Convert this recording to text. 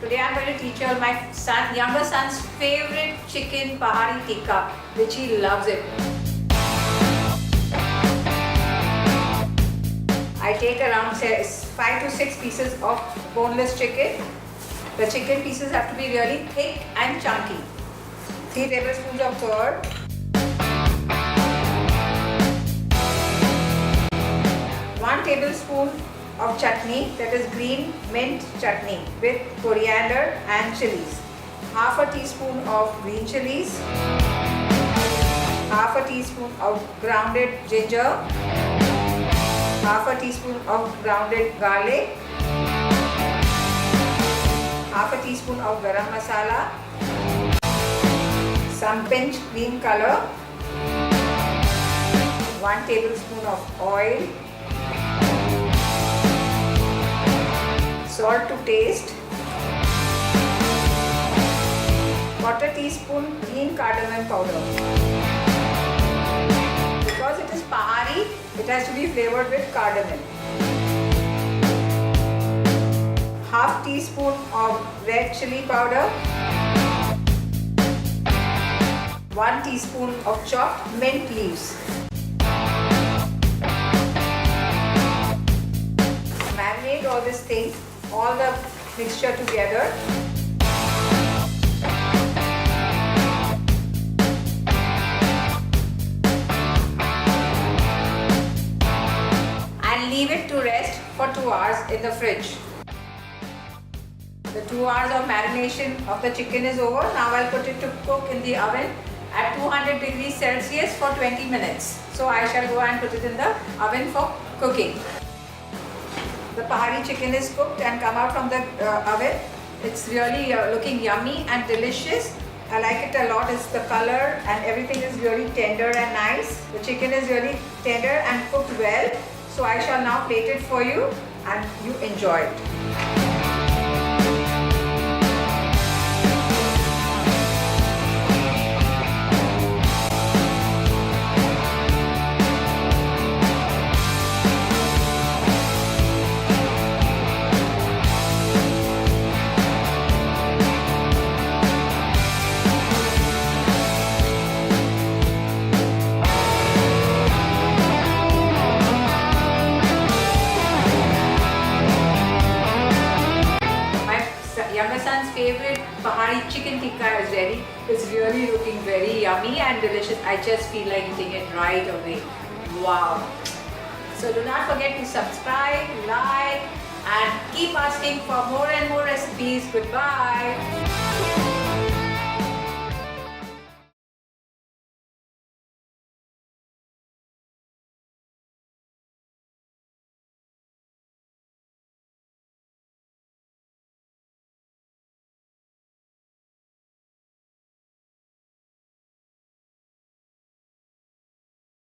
Today I'm going to teach you all my younger son's favorite chicken Pahadi Tikka, which he loves it. I take around 5 to 6 pieces of boneless chicken. The chicken pieces have to be really thick and chunky. 3 tablespoons of curd. 1 tablespoon of chutney, that is green mint chutney with coriander and chilies. Half a teaspoon of green chilies. Half a teaspoon of grounded ginger. Half a teaspoon of grounded garlic. Half a teaspoon of garam masala. Some pinch green color. 1 tablespoon of oil. Salt to taste. 1/4 teaspoon green cardamom powder. Because it is Pahadi, it has to be flavored with cardamom. Half teaspoon of red chili powder. 1 teaspoon of chopped mint leaves. Marinate all this thing, all the mixture together. And leave it to rest for 2 hours in the fridge. The 2 hours of marination of the chicken is over. Now I'll put it to cook in the oven at 200 degrees Celsius for 20 minutes. So I shall go and put it in the oven for cooking. The Pahadi chicken is cooked and come out from the oven. It's really looking yummy and delicious. I like it a lot. It's the color and everything is really tender and nice. The chicken is really tender and cooked well. So I shall now plate it for you and you enjoy it. Younger son's favorite Pahadi chicken tikka is ready. It's really looking very yummy and delicious. I just feel like eating it right away. Wow! So do not forget to subscribe, like, and keep asking for more and more recipes. Goodbye.